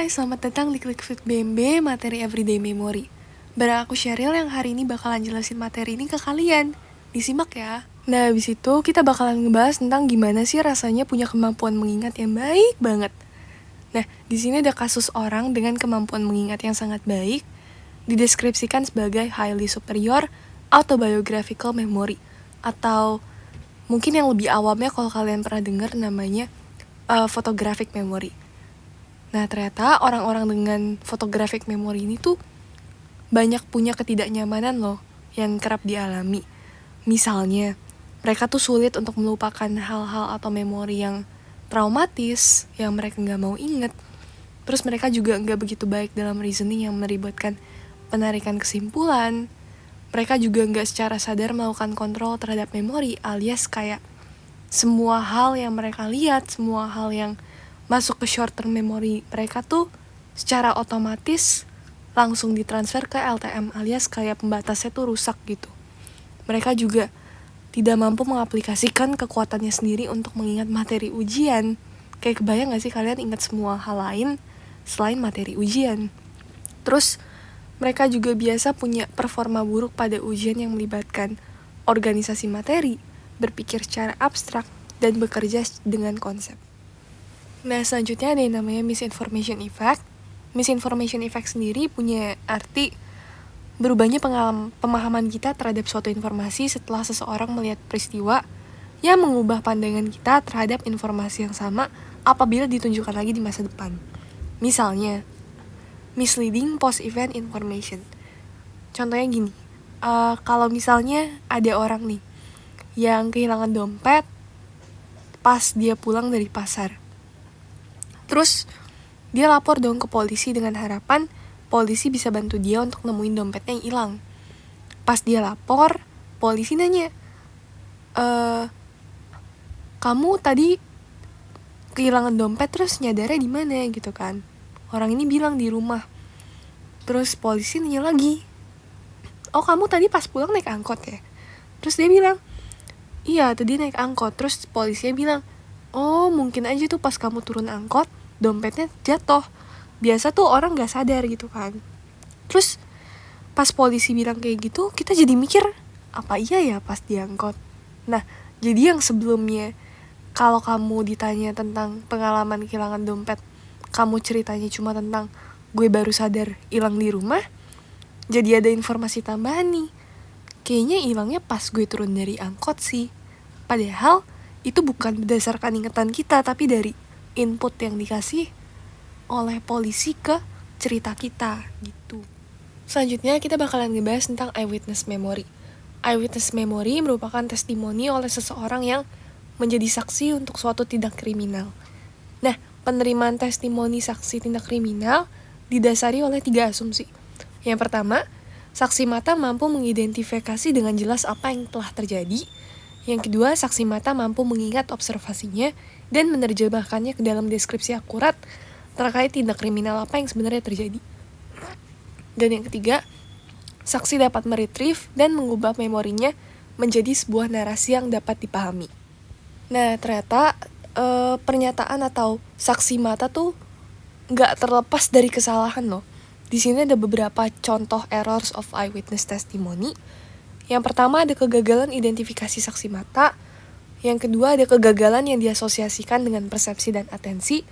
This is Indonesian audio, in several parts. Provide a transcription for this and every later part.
Hai, selamat datang di Klik Fit BMB Materi Everyday Memory. Bareng aku Sheryl yang hari ini bakalan jelasin materi ini ke kalian. Disimak ya. Nah, abis itu kita bakalan ngebahas tentang gimana sih rasanya punya kemampuan mengingat yang baik banget. Nah, di sini ada kasus orang dengan kemampuan mengingat yang sangat baik dideskripsikan sebagai highly superior autobiographical memory, atau mungkin yang lebih awamnya kalau kalian pernah dengar namanya photographic memory. Nah, ternyata orang-orang dengan photographic memory ini tuh banyak punya ketidaknyamanan loh yang kerap dialami. Misalnya, mereka tuh sulit untuk melupakan hal-hal atau memori yang traumatis yang mereka nggak mau inget. Terus mereka juga nggak begitu baik dalam reasoning yang melibatkan penarikan kesimpulan. Mereka juga nggak secara sadar melakukan kontrol terhadap memori, alias kayak semua hal yang mereka lihat, semua hal yang masuk ke short term memory mereka tuh secara otomatis langsung ditransfer ke LTM, alias kayak pembatasnya tuh rusak gitu. Mereka juga tidak mampu mengaplikasikan kekuatannya sendiri untuk mengingat materi ujian. Kayak kebayang gak sih kalian ingat semua hal lain selain materi ujian? Terus mereka juga biasa punya performa buruk pada ujian yang melibatkan organisasi materi, berpikir secara abstrak, dan bekerja dengan konsep. Nah, selanjutnya ada yang namanya misinformation effect. Misinformation effect sendiri punya arti berubahnya pemahaman kita terhadap suatu informasi setelah seseorang melihat peristiwa yang mengubah pandangan kita terhadap informasi yang sama apabila ditunjukkan lagi di masa depan. Misalnya, misleading post-event information. Contohnya gini, kalau misalnya ada orang nih yang kehilangan dompet pas dia pulang dari pasar. Terus dia lapor dong ke polisi dengan harapan polisi bisa bantu dia untuk nemuin dompetnya yang hilang. Pas dia lapor, polisi nanya, kamu tadi kehilangan dompet terus nyadarnya di mana gitu kan? Orang ini bilang di rumah. Terus polisi nanya lagi, oh kamu tadi pas pulang naik angkot ya? Terus dia bilang, iya tadi naik angkot. Terus polisinya bilang, oh mungkin aja tuh pas kamu turun angkot dompetnya jatuh. Biasa tuh orang gak sadar gitu kan. Terus pas polisi bilang kayak gitu, kita jadi mikir, apa iya ya pas diangkot? Nah, jadi yang sebelumnya kalau kamu ditanya tentang pengalaman kehilangan dompet, kamu ceritanya cuma tentang gue baru sadar hilang di rumah, jadi ada informasi tambahan nih, kayaknya hilangnya pas gue turun dari angkot sih. Padahal itu bukan berdasarkan ingatan kita, tapi dari input yang dikasih oleh polisi ke cerita kita gitu. Selanjutnya kita bakalan ngebahas tentang eyewitness memory. Eyewitness memory merupakan testimoni oleh seseorang yang menjadi saksi untuk suatu tindak kriminal. Nah, penerimaan testimoni saksi tindak kriminal didasari oleh 3 asumsi. Yang pertama, saksi mata mampu mengidentifikasi dengan jelas apa yang telah terjadi. Yang kedua, saksi mata mampu mengingat observasinya dan menerjemahkannya ke dalam deskripsi akurat terkait tindak kriminal apa yang sebenarnya terjadi. Dan yang ketiga, saksi dapat meretrieve dan mengubah memorinya menjadi sebuah narasi yang dapat dipahami. Nah, ternyata pernyataan atau saksi mata tuh nggak terlepas dari kesalahan loh. Di sini ada beberapa contoh errors of eyewitness testimony. Yang pertama ada kegagalan identifikasi saksi mata. Yang kedua ada kegagalan yang diasosiasikan dengan persepsi dan atensi.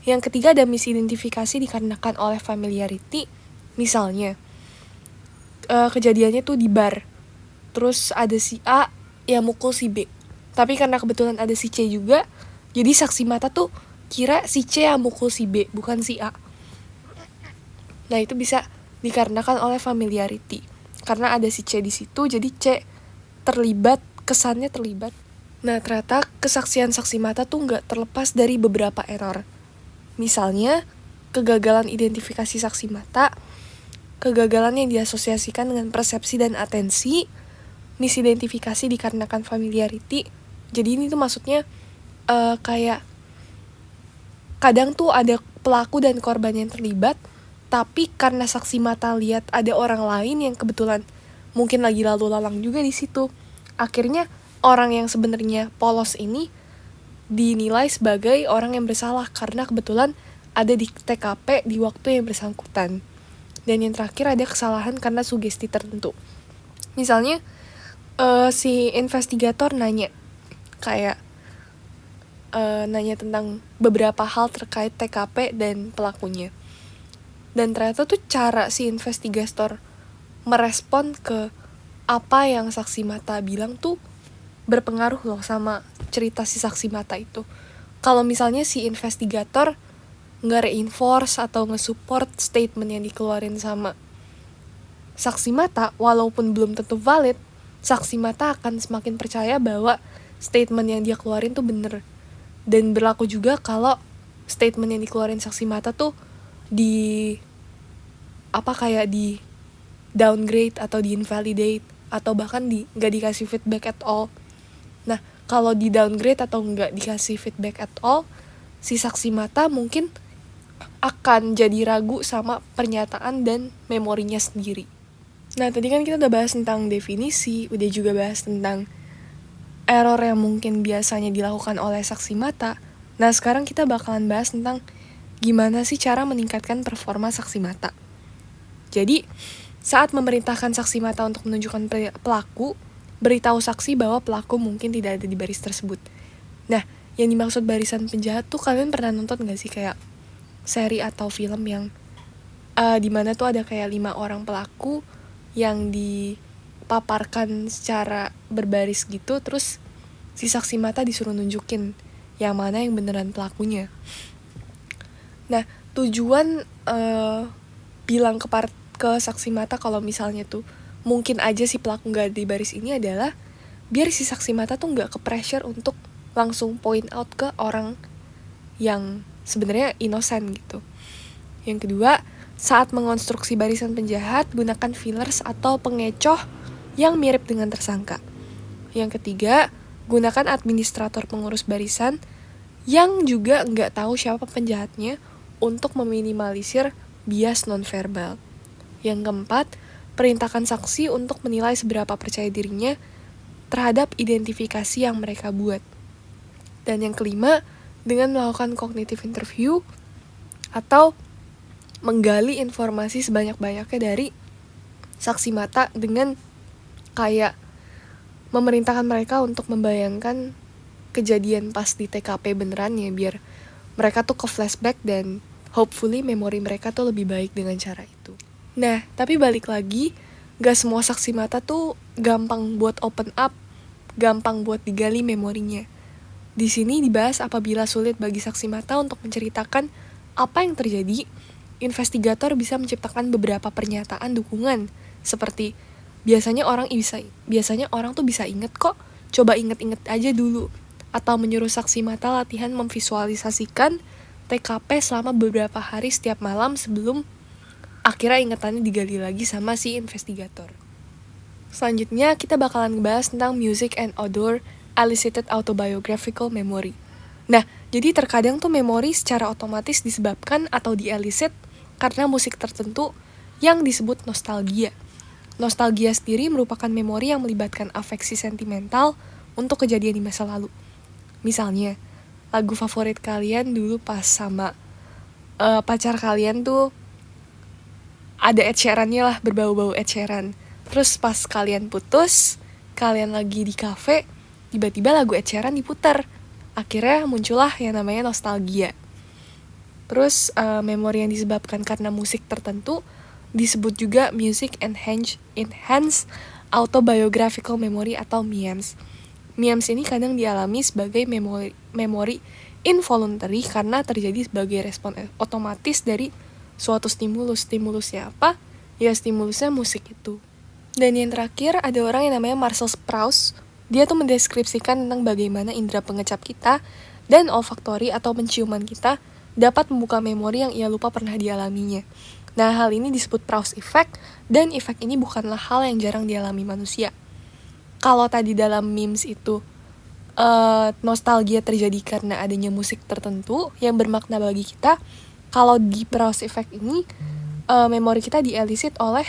Yang ketiga ada misidentifikasi dikarenakan oleh familiarity. Misalnya, kejadiannya tuh di bar. Terus ada si A yang mukul si B. Tapi karena kebetulan ada si C juga, jadi saksi mata tuh kira si C yang mukul si B, bukan si A. Nah, itu bisa dikarenakan oleh familiarity. Karena ada si C di situ, jadi C terlibat, kesannya terlibat. Nah, ternyata kesaksian saksi mata tuh nggak terlepas dari beberapa error. Misalnya, kegagalan identifikasi saksi mata, kegagalan yang diasosiasikan dengan persepsi dan atensi, misidentifikasi dikarenakan familiarity. Jadi ini tuh maksudnya kayak kadang tuh ada pelaku dan korban yang terlibat, tapi karena saksi mata lihat ada orang lain yang kebetulan mungkin lagi lalu lalang juga di situ, akhirnya orang yang sebenarnya polos ini dinilai sebagai orang yang bersalah karena kebetulan ada di TKP di waktu yang bersangkutan. Dan yang terakhir ada kesalahan karena sugesti tertentu. Misalnya si investigator nanya kayak nanya tentang beberapa hal terkait TKP dan pelakunya. Dan ternyata tuh cara si investigator merespon ke apa yang saksi mata bilang tuh berpengaruh loh sama cerita si saksi mata itu. Kalau misalnya si investigator nggak reinforce atau nge-support statement yang dikeluarin sama saksi mata, walaupun belum tentu valid, saksi mata akan semakin percaya bahwa statement yang dia keluarin tuh bener. Dan berlaku juga kalau statement yang dikeluarin saksi mata tuh di downgrade atau di invalidate atau bahkan nggak dikasih feedback at all. Nah, kalau di downgrade atau nggak dikasih feedback at all, si saksi mata mungkin akan jadi ragu sama pernyataan dan memorinya sendiri. Nah, tadi kan kita udah bahas tentang definisi, udah juga bahas tentang error yang mungkin biasanya dilakukan oleh saksi mata. Nah, sekarang kita bakalan bahas tentang gimana sih cara meningkatkan performa saksi mata. Jadi, saat memerintahkan saksi mata untuk menunjukkan pelaku, beritahu saksi bahwa pelaku mungkin tidak ada di baris tersebut. Nah, yang dimaksud barisan penjahat tuh kalian pernah nonton gak sih kayak seri atau film yang dimana tuh ada kayak 5 orang pelaku yang dipaparkan secara berbaris gitu, terus si saksi mata disuruh nunjukin yang mana yang beneran pelakunya. Nah, tujuan bilang ke saksi mata kalau misalnya tuh mungkin aja si pelaku gak ada di baris ini adalah biar si saksi mata tuh gak ke pressure untuk langsung point out ke orang yang sebenarnya innocent gitu. Yang kedua, saat mengonstruksi barisan penjahat, gunakan fillers atau pengecoh yang mirip dengan tersangka. Yang ketiga, gunakan administrator pengurus barisan yang juga nggak tahu siapa penjahatnya untuk meminimalisir bias nonverbal. Yang keempat, perintahkan saksi untuk menilai seberapa percaya dirinya terhadap identifikasi yang mereka buat. Dan yang kelima, dengan melakukan cognitive interview atau menggali informasi sebanyak-banyaknya dari saksi mata dengan kayak memerintahkan mereka untuk membayangkan kejadian pas di TKP beneran ya, biar mereka tuh ke flashback dan hopefully memori mereka tuh lebih baik dengan cara itu. Nah, tapi balik lagi, gak semua saksi mata tuh gampang buat open up, gampang buat digali memorinya. Di sini dibahas apabila sulit bagi saksi mata untuk menceritakan apa yang terjadi, investigator bisa menciptakan beberapa pernyataan dukungan seperti biasanya orang tuh bisa inget kok, coba inget-inget aja dulu, atau menyuruh saksi mata latihan memvisualisasikan TKP selama beberapa hari setiap malam sebelum akhirnya ingetannya digali lagi sama si investigator. Selanjutnya kita bakalan ngebahas tentang music and odor elicited autobiographical memory. Nah, jadi terkadang tuh memori secara otomatis disebabkan atau dielicit karena musik tertentu yang disebut nostalgia. Nostalgia sendiri merupakan memori yang melibatkan afeksi sentimental untuk kejadian di masa lalu. Misalnya, lagu favorit kalian dulu pas sama pacar kalian tuh ada Ed Sheeran-nya lah, berbau-bau Ed Sheeran. Terus pas kalian putus, kalian lagi di kafe, tiba-tiba lagu Ed Sheeran diputar. Akhirnya muncullah yang namanya nostalgia. Terus memori yang disebabkan karena musik tertentu disebut juga music enhanced autobiographical memory atau MEMS. MEMS ini kadang dialami sebagai memori involuntary karena terjadi sebagai respon otomatis dari suatu stimulus. Stimulusnya apa? Ya stimulusnya musik itu. Dan yang terakhir ada orang yang namanya Marcel Sprouse. Dia tuh mendeskripsikan tentang bagaimana indera pengecap kita dan olfaktori atau penciuman kita dapat membuka memori yang ia lupa pernah dialaminya. Nah, hal ini disebut Proust effect, dan efek ini bukanlah hal yang jarang dialami manusia. Kalau tadi dalam memes itu nostalgia terjadi karena adanya musik tertentu yang bermakna bagi kita, kalau di Proust effect ini memori kita dielicit oleh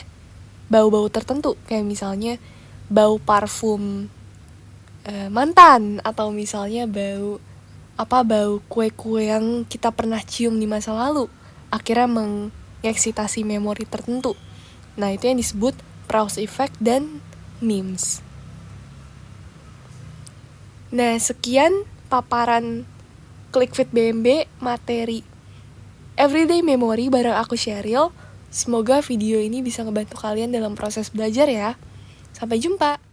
bau-bau tertentu, kayak misalnya bau parfum mantan, atau misalnya bau Apa bau kue-kue yang kita pernah cium di masa lalu akhirnya mengeksitasi memori tertentu. Nah, itu yang disebut Proust effect dan memes. Nah, sekian paparan ClickFit BMB materi Everyday Memory bareng aku Sheryl. Semoga video ini bisa ngebantu kalian dalam proses belajar ya. Sampai jumpa!